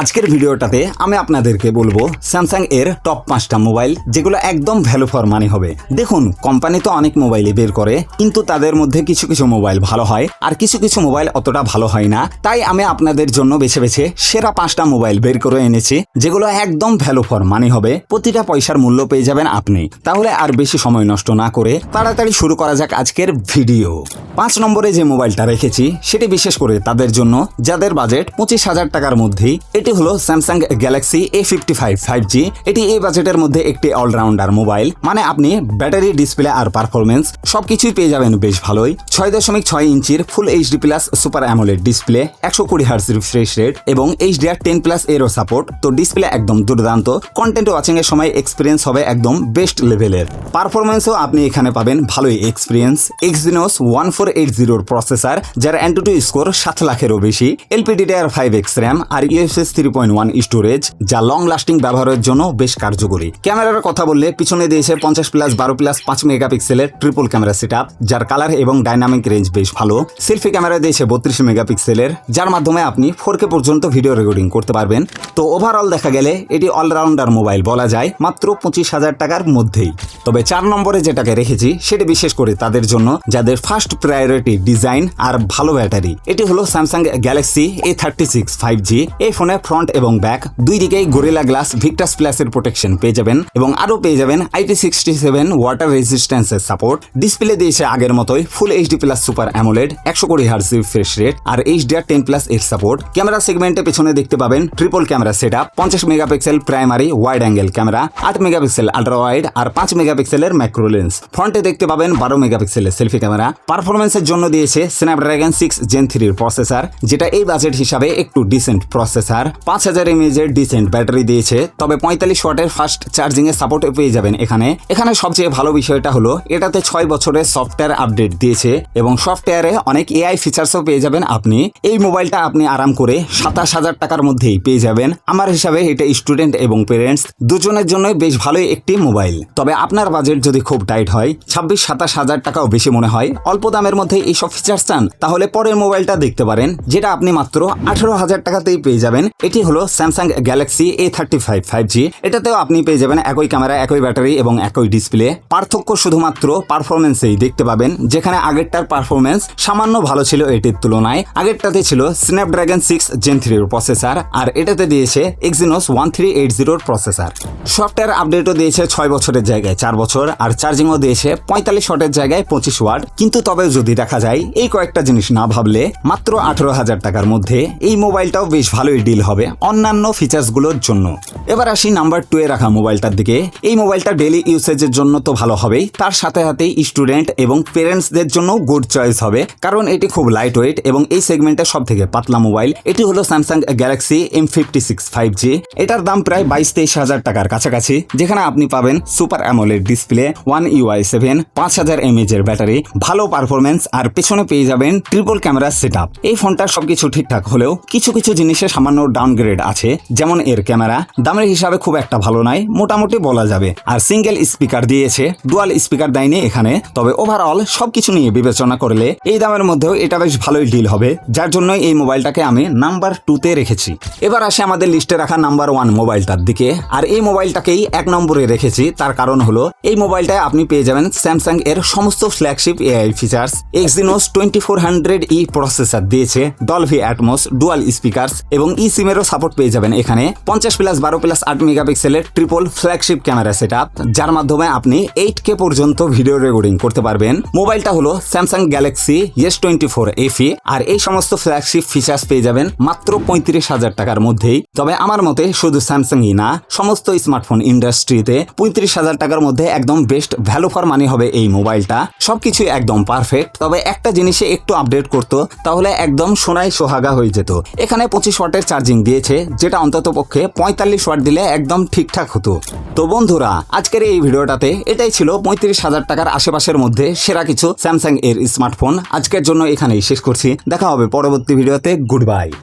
আজকের ভিডিওটাতে আমি আপনাদেরকে বলবো স্যামসাং এর টপ 5টা মোবাইল যেগুলো একদম ভ্যালু ফর মানি হবে। দেখুন, কোম্পানি তো অনেক মোবাইলই বের করে, কিন্তু তাদের মধ্যে কিছু কিছু মোবাইল ভালো হয় আর কিছু কিছু মোবাইল অতটা ভালো হয় না। তাই আমি আপনাদের জন্য বেছে বেছে সেরা 5টা মোবাইল বের করে এনেছি যেগুলো একদম ভ্যালু ফর মানি হবে। প্রতিটা পয়সার মূল্য পেয়ে যাবেন আপনি। তাহলে আর বেশি সময় নষ্ট না করে তাড়াতাড়ি শুরু করা যাক আজকের ভিডিও। 5 নম্বরে যে মোবাইলটা রেখেছি সেটি বিশেষ করে তাদের জন্য যাদের বাজেট 25,000 টাকার মধ্যেই। এটি হলো স্যামসাং গ্যালাক্সি A55 5G। এটি এই বাজেটের মধ্যে একটি অলরাউন্ডার মোবাইল, মানে আপনি ব্যাটারি, ডিসপ্লে আর পারফরমেন্স সবকিছুই পেয়ে যাবেন বেশ ভালোই। 6.6 ইঞ্চির ফুল HD plus super AMOLED display, 120 hertz refresh rate এবং HDR10+ এরও সাপোর্ট। তো ডিসপ্লে একদম দুর্দান্ত। কন্টেন্ট ওয়াচিং এর সময় এক্সপিরিয়েন্স হবে একদম বেস্ট লেভেলের। পারফরমেন্সও আপনি এখানে পাবেন ভালোই এক্সপিরিয়েন্স। Exynos 1480 প্রসেসর, যার Antutu স্কোর 7 লাখেরও বেশি, LPDDR5X RAM আর UFS 3.1 স্টোরেজ, যা লং লাস্টিং ব্যবহারের জন্য বেশ কার্যকরী। ক্যামেরার কথা বললে পিছনে দিয়েছে 50+12+5 মেগাপিক্সেলের ট্রিপল ক্যামেরা সেটআপ, যার কালার এবং ডাইনামিক রেঞ্জ বেশ ভালো। সেলফি ক্যামেরা দিয়েছে 32 মেগাপিক্সেলের, যার মাধ্যমে আপনি 4K পর্যন্ত ভিডিও রেকর্ডিং করতে পারবেন। তো ওভারঅল দেখা গেলে এটি অলরাউন্ডার মোবাইল বলা যায় মাত্র 25,000 টাকার মধ্যেই। তবে 4 নম্বরে যেটাকে রেখেছি সেটি বিশেষ করে তাদের জন্য যাদের ফার্স্ট প্রায়োরিটি ডিজাইন আর ভালো ব্যাটারি। এটি হলো স্যামসাং গ্যালাক্সি A36 5G। এই ফোনে ফ্রন্ট এবং ব্যাক দুই দিকেই গরিলা গ্লাস ভিক্টাস প্লাসের প্রোটেকশন পেয়ে যাবেন এবং আরও পেয়ে যাবেন IP67 ওয়াটার রেজিস্ট্যান্সের সাপোর্ট। ডিসপ্লে দিয়েছে আগের মতোই full HD plus super AMOLED, 120 hertz refresh rate আর HDR10+ এর সাপোর্ট। ক্যামেরা সেগমেন্টে পেছনে দেখতে পাবেন triple camera setup, 50 megapixel primary wide angle camera, 8 megapixel ultra wide আর 5 মেগাপিক্সেলের ম্যাক্রো লেন্স। ফ্রন্টে দেখতে পাবেন 12 মেগাপিক্সেলের সেলফি ক্যামেরা। পারফরমেন্সের জন্য দিয়েছে স্ন্যাপড্রাগন 6 Gen 3 প্রসেসর, যেটা এই বাজেট হিসাবে একটু ডিসেন্ট প্রসেসর। 5000 mAh এর ডিসেন্ট ব্যাটারি দিয়েছে, তবে 45 ওয়াটের ফাস্ট চার্জিং এর সাপোর্ট পেয়ে যাবেন এখানে সবচেয়ে ভালো বিষয়টা হলো এটাতে 6 বছরের সফটওয়্যার আপডেট দিয়েছে এবং সফটওয়্যারে অনেক AI ফিচার্সও পেয়ে যাবেন আপনি। এই মোবাইলটা আপনি আরাম করে 27,000 টাকার মধ্যেই পেয়ে যাবেন। আমার হিসাবে এটা স্টুডেন্ট এবং পেরেন্টস দুজনের জন্য বেশ ভালোই একটি মোবাইল। তবে আপনার বাজেট যদি খুব টাইট হয়, 26-27 হাজার টাকাও বেশি মনে হয়, অল্প দামের মধ্যে এইসব ফিচার্স চান, তাহলে পরের মোবাইলটা দেখতে পারেন, যেটা আপনি মাত্র 18,000 টাকাতেই পেয়ে যাবেন। এটি হলো স্যামসাং গ্যালাক্সি A35 5G। এটাতেও আপনি পেয়ে যাবেন একই ক্যামেরা, একই ব্যাটারি এবং একই ডিসপ্লে। পার্থক্য শুধুমাত্র পারফরমেন্সেই দেখতে পাবেন, যেখানে আগেরটার পারফরমেন্স সামান্য ভালো ছিল এটির তুলনায়। আগেরটাতে ছিল স্ন্যাপড্রাগন 6 Gen 3 প্রসেসর আর এটাতে দিয়েছে Exynos 1380 প্রসেসর। সফটওয়্যার আপডেটও দিয়েছে 6 বছরের জায়গায় 4 বছর আর চার্জিংও দিয়েছে 45 ওয়াটের জায়গায় 25 ওয়াট। কিন্তু তবে যদি দেখা যায় এই কয়েকটা জিনিস না ভাবলে মাত্র 18,000 টাকার মধ্যে এই মোবাইলটাও বেশ ভালোই ডিল হবে অন্যান্য ফিচার্সগুলোর জন্য। এবার আসি নাম্বার 2 এ রাখা মোবাইলটার দিকে। এই মোবাইলটা ডেইলি ইউসেজের জন্য তো ভালো হবেই, তার সাথে সাথে স্টুডেন্ট এবং পেরেন্টসদের জন্য গুড চয়েস হবে, কারণ এটি খুব লাইট ওয়েট এবং এই সেগমেন্টের সব থেকে পাতলা মোবাইল। এটি হলো স্যামসাং গ্যালাক্সি M56 5G। এটার দাম প্রায় 22-23 হাজার টাকার কাছাকাছি, যেখানে আপনি পাবেন super AMOLED display, One UI 7, 5000 mAh এর ব্যাটারি, ভালো পারফরমেন্স আর পেছনে পেয়ে যাবেন ট্রিপল ক্যামেরা সেটআপ। এই ফোনটার সবকিছু ঠিকঠাক হলেও কিছু কিছু জিনিসে সামান্য ডাউনগ্রেড আছে, যেমন এর ক্যামেরা দামের হিসাবে খুব একটা ভালো নয়, মোটামুটি বলা যাবে। আর সিঙ্গেল স্পিকার দিয়েছে, ডুয়াল স্পিকার দেয়নি এখানে। তবে ওভারঅল সবকিছু নিয়ে বিবেচনা করলে এই দামের মধ্যেও এটা বেশ ভালোই ডিল হবে, যার জন্য এই মোবাইলটাকে আমি নাম্বার 2 তে রেখেছি। এবার আসে আমাদের লিস্টে রাখা নাম্বার 1 মোবাইলটার দিকে। আর এই মোবাইলটাকেই 1 নম্বরে রেখেছি, তার কারণ হলো এই মোবাইলটায় আপনি পেয়ে যাবেন স্যামসাং এর সমস্ত flagship AI features. Exynos 2400E processor দিয়েছে, ডলভি অ্যাটমস, ডুয়াল স্পিকারস এবং সিমেরও সাপোর্ট পেয়ে যাবেন এখানে। 50+12+8 মেগাপিক্সেলের ট্রিপল ফ্ল্যাগশিপ ক্যামেরা সেটআপ, যার মাধ্যমে আপনি 8K পর্যন্ত ভিডিও রেকর্ডিং করতে পারবেন। মোবাইলটা হলো স্যামসাং গ্যালাক্সি S24 FE আর এই সমস্ত ফ্ল্যাগশিপ ফিচার্স পেয়ে যাবেন মাত্র 35,000 টাকার মধ্যেই। তবে আমার মতে শুধু স্যামসাংই না, সমস্ত স্মার্টফোন ইন্ডাস্ট্রিতে 35,000 টাকার মধ্যে একদম বেস্ট ভ্যালু ফর মানি হবে এই মোবাইলটা। সবকিছুই একদম পারফেক্ট, তবে একটা জিনিসে একটু আপডেট করতো তাহলে একদম সোনায় সোহাগা হয়ে যেত। এখানে 25 ওয়াটের চার্জিং দিয়েছে, যেটা অন্তত পক্ষে 45 ওয়াট দিলে একদম ঠিকঠাক হতো। তো বন্ধুরা, আজকের এই ভিডিওটাতে এটাই ছিল 35,000 টাকার আশেপাশের মধ্যে সেরা কিছু স্যামসাং এর স্মার্টফোন। আজকের জন্য এখানেই শেষ করছি, দেখা হবে পরবর্তী ভিডিওতে। Good bye.